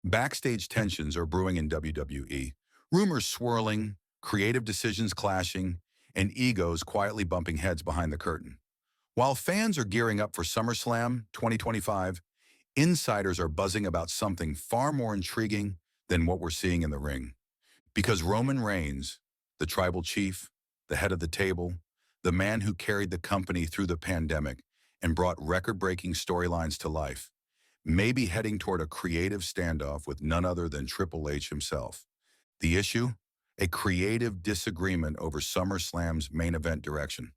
Backstage tensions are brewing in WWE, rumors swirling, creative decisions clashing, and egos quietly bumping heads behind the curtain. While fans are gearing up for SummerSlam 2025, insiders are buzzing about something far more intriguing than what we're seeing in the ring. Because Roman Reigns, the tribal chief, the head of the table, the man who carried the company through the pandemic and brought record-breaking storylines to life, may be heading toward a creative standoff with none other than Triple H himself. The issue? A creative disagreement over SummerSlam's main event direction.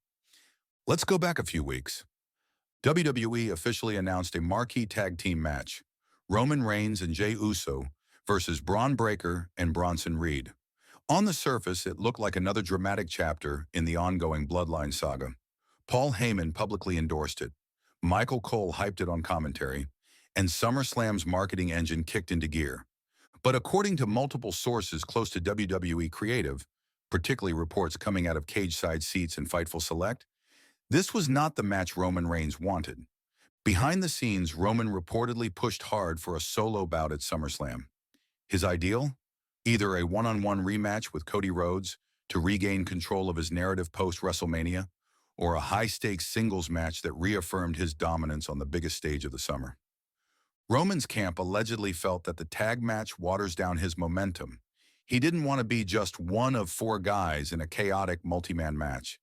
Let's go back a few weeks. WWE officially announced a marquee tag team match, Roman Reigns and Jey Uso versus Bron Breakker and Bronson Reed. On the surface, it looked like another dramatic chapter in the ongoing Bloodline saga. Paul Heyman publicly endorsed it. Michael Cole hyped it on commentary, and SummerSlam's marketing engine kicked into gear. But according to multiple sources close to WWE Creative, particularly reports coming out of Cage Side Seats and Fightful Select, this was not the match Roman Reigns wanted. Behind the scenes, Roman reportedly pushed hard for a solo bout at SummerSlam. His ideal? Either a one-on-one rematch with Cody Rhodes to regain control of his narrative post-WrestleMania, or a high-stakes singles match that reaffirmed his dominance on the biggest stage of the summer. Roman's camp allegedly felt that the tag match waters down his momentum. He didn't want to be just one of four guys in a chaotic multi-man match.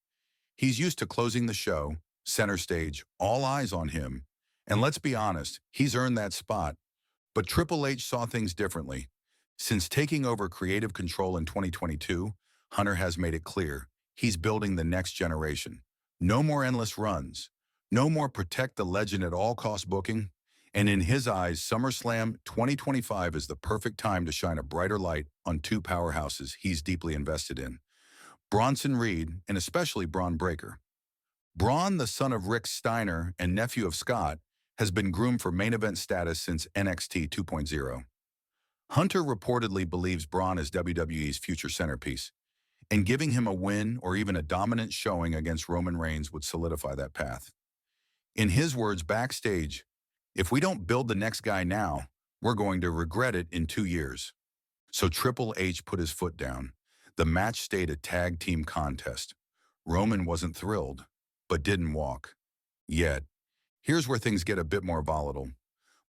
He's used to closing the show, center stage, all eyes on him, and let's be honest, he's earned that spot. But Triple H saw things differently. Since taking over creative control in 2022, Hunter has made it clear he's building the next generation. No more endless runs. No more protect the legend at all cost booking. And in his eyes, SummerSlam 2025 is the perfect time to shine a brighter light on two powerhouses he's deeply invested in. Bronson Reed, and especially Bron Breakker. Bron, the son of Rick Steiner and nephew of Scott, has been groomed for main event status since NXT 2.0. Hunter reportedly believes Bron is WWE's future centerpiece, and giving him a win or even a dominant showing against Roman Reigns would solidify that path. In his words backstage, "If we don't build the next guy now, we're going to regret it in 2 years." So Triple H put his foot down. The match stayed a tag team contest. Roman wasn't thrilled, but didn't walk. Yet, here's where things get a bit more volatile.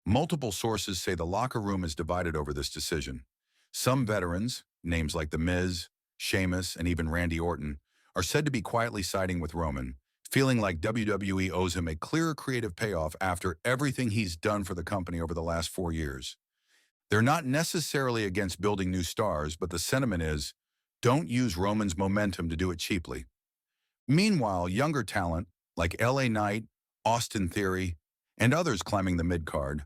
Multiple sources say the locker room is divided over this decision. Some veterans, names like The Miz, Sheamus, and even Randy Orton, are said to be quietly siding with Roman, feeling like WWE owes him a clearer creative payoff after everything he's done for the company over the last 4 years. They're not necessarily against building new stars, but the sentiment is, don't use Roman's momentum to do it cheaply. Meanwhile, younger talent like LA Knight, Austin Theory, and others climbing the mid-card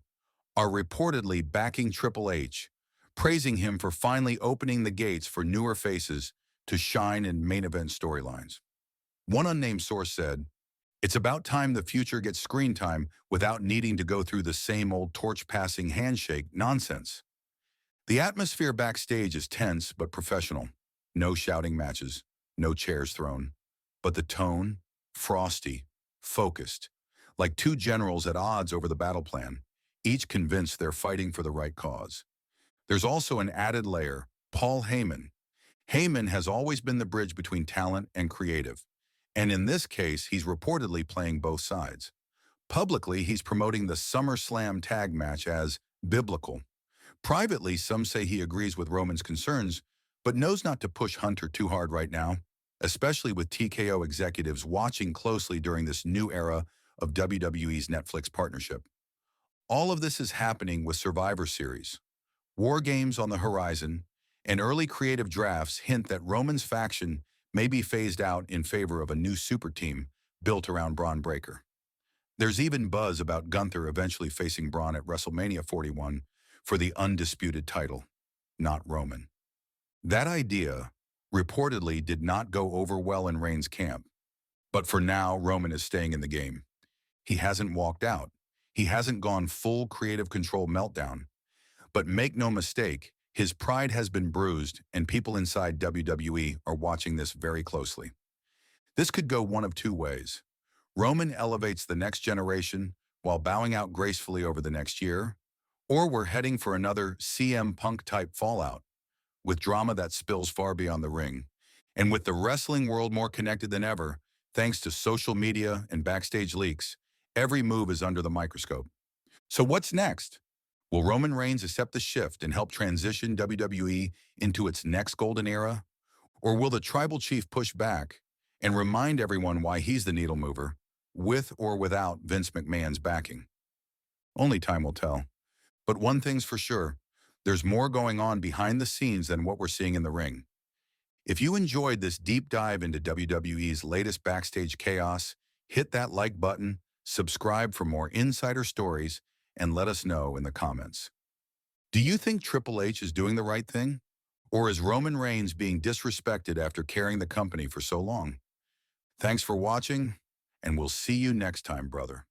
are reportedly backing Triple H, praising him for finally opening the gates for newer faces to shine in main event storylines. One unnamed source said, "It's about time the future gets screen time without needing to go through the same old torch-passing handshake nonsense." The atmosphere backstage is tense but professional. No shouting matches, no chairs thrown. But the tone, frosty, focused, like two generals at odds over the battle plan, each convinced they're fighting for the right cause. There's also an added layer, Paul Heyman. Heyman has always been the bridge between talent and creative, and in this case, he's reportedly playing both sides. Publicly, he's promoting the SummerSlam tag match as biblical. Privately, some say he agrees with Roman's concerns, but knows not to push Hunter too hard right now, especially with TKO executives watching closely during this new era of WWE's Netflix partnership. All of this is happening with Survivor Series. War games on the horizon, and early creative drafts hint that Roman's faction may be phased out in favor of a new super team built around Bron Breakker. There's even buzz about Gunther eventually facing Bron at WrestleMania 41 for the undisputed title, not Roman. That idea reportedly did not go over well in Reigns' camp, but for now, Roman is staying in the game. He hasn't walked out. He hasn't gone full creative control meltdown. But make no mistake, his pride has been bruised, and people inside WWE are watching this very closely. This could go one of two ways. Roman elevates the next generation while bowing out gracefully over the next year, Or we're heading for another CM Punk-type fallout, with drama that spills far beyond the ring. And with the wrestling world more connected than ever, thanks to social media and backstage leaks, every move is under the microscope. So what's next? Will Roman Reigns accept the shift and help transition WWE into its next golden era? Or will the tribal chief push back and remind everyone why he's the needle mover, with or without Vince McMahon's backing? Only time will tell. But one thing's for sure, there's more going on behind the scenes than what we're seeing in the ring. If you enjoyed this deep dive into WWE's latest backstage chaos, hit that like button, subscribe for more insider stories, and let us know in the comments. Do you think Triple H is doing the right thing? Or is Roman Reigns being disrespected after carrying the company for so long? Thanks for watching, and we'll see you next time, brother.